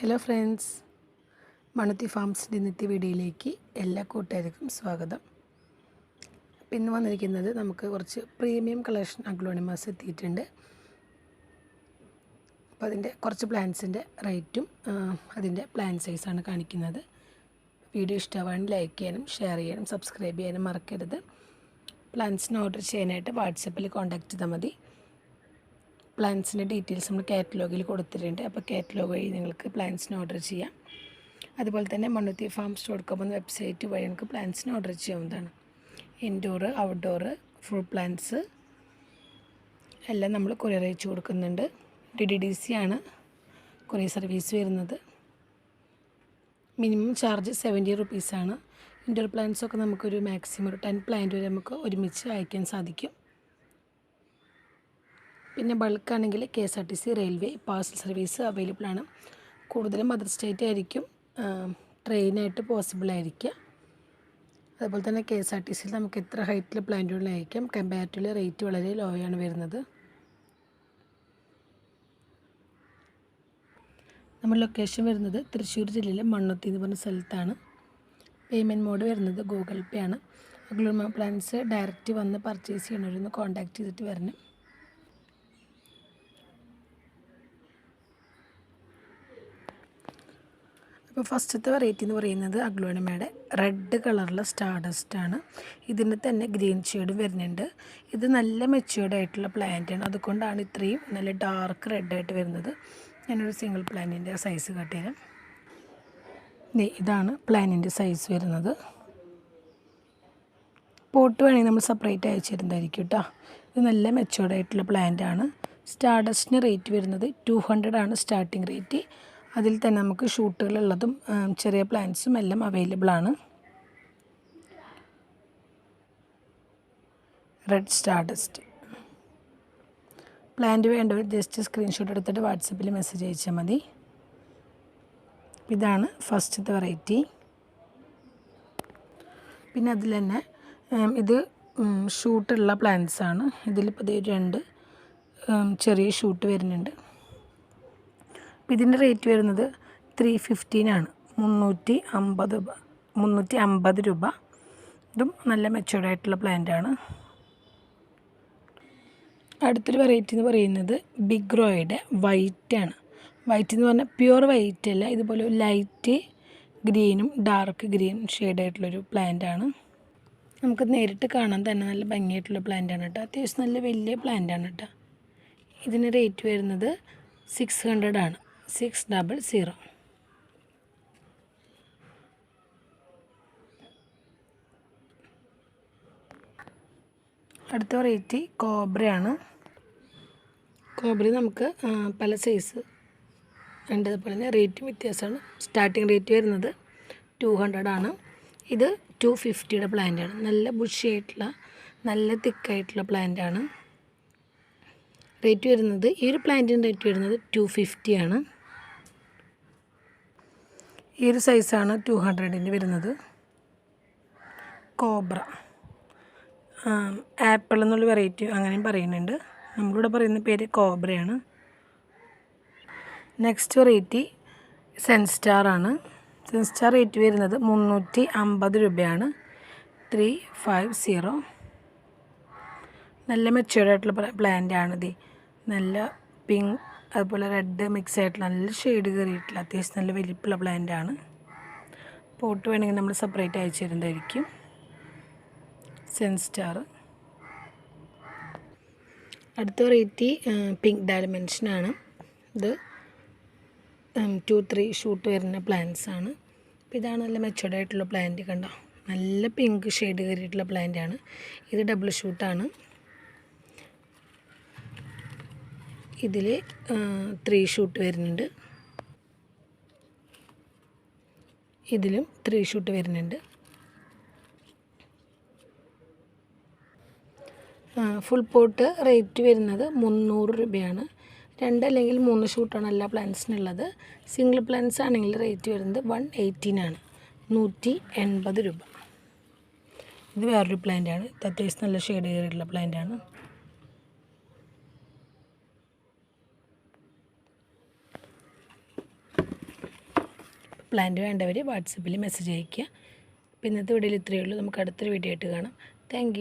Hello friends, മണത്തി ഫാംസിൻ്റെ ഇന്നത്തെ വീഡിയോയിലേക്ക് എല്ലാ കൂട്ടുകാർക്കും സ്വാഗതം. ഇന്ന് വന്നിരിക്കുന്നത് നമുക്ക് കുറച്ച് പ്രീമിയം കളക്ഷൻ അഗ്ലോണിമാസ് എത്തിയിട്ടുണ്ട്. അപ്പോൾ അതിൻ്റെ കുറച്ച് പ്ലാന്റ്സിൻ്റെ റേറ്റും അതിൻ്റെ പ്ലാൻ സൈസാണ് കാണിക്കുന്നത്. വീഡിയോ ഇഷ്ടമാണെങ്കിൽ ലൈക്ക് ചെയ്യാനും ഷെയർ ചെയ്യാനും സബ്സ്ക്രൈബ് ചെയ്യാനും മറക്കരുത്. പ്ലാന്റ്സിന് ഓർഡർ ചെയ്യാനായിട്ട് വാട്സപ്പിൽ കോൺടാക്റ്റ് ചെയ്താൽ മതി. പ്ലാന്റ്സിൻ്റെ ഡീറ്റെയിൽസ് നമ്മൾ കാറ്റലോഗിൽ കൊടുത്തിട്ടുണ്ട്. അപ്പോൾ കാറ്റലോഗ് വഴി നിങ്ങൾക്ക് പ്ലാന്റ്സിന് ഓർഡർ ചെയ്യാം. അതുപോലെ തന്നെ manuthifarms.com എന്ന വെബ്സൈറ്റ് വഴി നിങ്ങൾക്ക് പ്ലാന്റ്സിന് ഓർഡർ ചെയ്യാവുന്നതാണ്. ഇൻഡോർ ഔട്ട്ഡോർ ഫ്രൂട്ട് പ്ലാന്റ്സ് എല്ലാം നമ്മൾ കൊറിയർ അയച്ചു കൊടുക്കുന്നുണ്ട്. DDDC ആണ് കൊറിയർ സർവീസ് വരുന്നത്. മിനിമം ചാർജ് 70 റുപ്പീസാണ്. ഇൻഡോർ പ്ലാന്റ്സൊക്കെ നമുക്കൊരു മാക്സിമം ഒരു 10 പ്ലാന്റ് വരെ നമുക്ക് ഒരുമിച്ച് അയക്കാൻ സാധിക്കും. പിന്നെ ബൾക്കാണെങ്കിൽ KSRTC railway parcel service available ആണ്. കൂടുതലും മദർ സ്റ്റേറ്റ് ആയിരിക്കും ട്രെയിനായിട്ട് പോസിബിൾ ആയിരിക്കുക. അതുപോലെ തന്നെ KSRTC നമുക്ക് എത്ര ഹൈറ്റിൽ പ്ലാന്റുകൾ അയക്കാം. കമ്പാരിറ്റീവ്ലി റേറ്റ് വളരെ ലോ ആണ് വരുന്നത്. നമ്മുടെ ലൊക്കേഷൻ വരുന്നത് തൃശ്ശൂർ ജില്ലയിലെ മണ്ണുത്തി എന്ന് പറഞ്ഞ സ്ഥലത്താണ്. പേയ്മെൻറ്റ് മോഡ് വരുന്നത് ഗൂഗിൾ പേ ആണ്. അഗ്ലോണിമ പ്ലാന്റ്സ് ഡയറക്റ്റ് വന്ന് പർച്ചേസ് ചെയ്യണവരൊന്ന് കോൺടാക്റ്റ് ചെയ്തിട്ട് വരണം. അപ്പോൾ ഫസ്റ്റത്തെ വെറൈറ്റി എന്ന് പറയുന്നത് അഗ്ലോണിമയുടെ റെഡ് കളറിലെ സ്റ്റാർഡസ്റ്റാണ്. ഇതിന് തന്നെ ഗ്രീൻ ഷെയ്ഡ് വരുന്നുണ്ട്. ഇത് നല്ല മെച്യൂർഡ് ആയിട്ടുള്ള പ്ലാന്റാണ്. അതുകൊണ്ടാണ് ഇത്രയും നല്ല ഡാർക്ക് റെഡായിട്ട് വരുന്നത്. ഞാനൊരു സിംഗിൾ പ്ലാന്റിൻ്റെ സൈസ് കാട്ടിത്തരാം. ഇതാണ് പ്ലാന്റിൻ്റെ സൈസ് വരുന്നത്. പോട്ട് വേണമെങ്കിൽ നമ്മൾ സെപ്പറേറ്റ് അയച്ചു തരുന്നതായിരിക്കും കേട്ടോ. ഇത് നല്ല മെച്യൂർഡ് ആയിട്ടുള്ള പ്ലാന്റാണ്. സ്റ്റാർഡസ്റ്റിന് റേറ്റ് വരുന്നത് 200 ആണ് സ്റ്റാർട്ടിംഗ് റേറ്റ്. അതിൽ തന്നെ നമുക്ക് ഷൂട്ടുകളുള്ളതും ചെറിയ പ്ലാന്റ്സും എല്ലാം അവൈലബിൾ ആണ്. റെഡ് സ്റ്റാർഡസ്റ്റ് പ്ലാന്റ് വേണ്ടവർ ജസ്റ്റ് സ്ക്രീൻഷോട്ട് എടുത്തിട്ട് വാട്സപ്പിൽ മെസ്സേജ് അയച്ചാൽ മതി. ഇതാണ് ഫസ്റ്റത്തെ വെറൈറ്റി. പിന്നെ അതിൽ തന്നെ ഇത് ഷൂട്ടുള്ള പ്ലാന്റ്സാണ്. ഇതിലിപ്പോൾ 2 ചെറിയ ഷൂട്ട് വരുന്നുണ്ട്. ഇതിൻ്റെ റേറ്റ് വരുന്നത് 315 ആണ്. 350 രൂപ. ഇതും നല്ല മെച്യൂർഡ് ആയിട്ടുള്ള പ്ലാന്റാണ്. അടുത്തൊരു വെറൈറ്റി എന്ന് പറയുന്നത് ബിഗ് റോയുടെ വൈറ്റ് ആണ്. വൈറ്റ് എന്ന് പറഞ്ഞാൽ പ്യുവർ വൈറ്റ് അല്ല, ഇതുപോലെ ലൈറ്റ് ഗ്രീനും ഡാർക്ക് ഗ്രീൻ ഷെയ്ഡായിട്ടുള്ളൊരു പ്ലാന്റാണ്. നമുക്ക് നേരിട്ട് കാണാൻ തന്നെ നല്ല ഭംഗിയായിട്ടുള്ള പ്ലാന്റാണ് കേട്ടോ. അത്യാവശ്യം നല്ല വലിയ പ്ലാന്റാണ് കേട്ടോ. ഇതിന് റേറ്റ് വരുന്നത് 600 ആണ്. 600. അടുത്ത വെറൈറ്റി കോബ്രയാണ്. കോബ്ര നമുക്ക് പല സൈസ് ഉണ്ട്. അതുപോലെ തന്നെ റേറ്റും വ്യത്യാസമാണ്. സ്റ്റാർട്ടിങ് റേറ്റ് വരുന്നത് 200 ആണ്. ഇത് 250യുടെ പ്ലാന്റാണ്. നല്ല ബുഷിയായിട്ടുള്ള നല്ല തിക്കായിട്ടുള്ള പ്ലാന്റാണ്. റേറ്റ് വരുന്നത് ഈ ഒരു പ്ലാന്റിൻ്റെ റേറ്റ് വരുന്നത് 250 ആണ്. ഈ ഒരു സൈസാണ് 200ന് വരുന്നത്. കോബ്ര ആപ്പിൾ എന്നുള്ള വെറൈറ്റി അങ്ങനെയും പറയുന്നുണ്ട്. നമ്മളിവിടെ പറയുന്ന പേര് കോബ്രയാണ്. നെക്സ്റ്റ് വെറൈറ്റി സെൻസ്റ്റാർ ആണ്. സെൻസ്റ്റാർ റേറ്റ് വരുന്നത് 350 രൂപയാണ്. 350. നല്ല മെച്യൂർഡ് ആയിട്ടുള്ള പ്ലാന്റാണിത്. നല്ല പിങ്ക് അതുപോലെ റെഡ് മിക്സ് ആയിട്ടുള്ള നല്ല ഷെയ്ഡ് കയറിയിട്ടുള്ള അത്യാവശ്യം നല്ല വലിപ്പമുള്ള പ്ലാന്റാണ്. പോട്ട് വേണമെങ്കിൽ നമ്മൾ സെപ്പറേറ്റ് അയച്ചു തരുന്നതായിരിക്കും. സെൻസ്റ്റാർ. അടുത്ത വെറൈറ്റി പിങ്ക് ഡയമെൻഷനാണ്. ഇത് 2-3 ഷൂട്ട് വരുന്ന പ്ലാന്റ്സാണ്. അപ്പോൾ ഇതാണ് നല്ല മെച്യൂർഡ് ആയിട്ടുള്ള പ്ലാന്റ്. കണ്ടോ, നല്ല പിങ്ക് ഷെയ്ഡ് കയറിയിട്ടുള്ള പ്ലാന്റാണ്. ഇത് ഡബിൾ ഷൂട്ടാണ്. ഇതിൽ 3 ഷൂട്ട് വരുന്നുണ്ട്. ഇതിലും 3 ഷൂട്ട് വരുന്നുണ്ട്. ഫുൾ പോട്ട് റേറ്റ് വരുന്നത് 300 രൂപയാണ്. 2 അല്ലെങ്കിൽ 3 ഷൂട്ടാണ് എല്ലാ പ്ലാന്റ്സിനുള്ളത്. സിംഗിൾ പ്ലാന്റ്സ് ആണെങ്കിൽ റേറ്റ് വരുന്നത് 118 ആണ്. 180 രൂപ. ഇത് വേറൊരു പ്ലാന്റാണ്. ഇത് അത്യാവശ്യം നല്ല ഷെയ്ഡ് കയറിയിട്ടുള്ള പ്ലാന്റാണ്. പ്ലാന്റ് വേണ്ടവർ വാട്സപ്പിൽ മെസ്സേജ് അയയ്ക്കുക. അപ്പോൾ ഇന്നത്തെ വീഡിയോയിൽ ഇത്രയേ ഉള്ളൂ. നമുക്ക് അടുത്തൊരു വീഡിയോ ആയിട്ട് കാണാം. താങ്ക്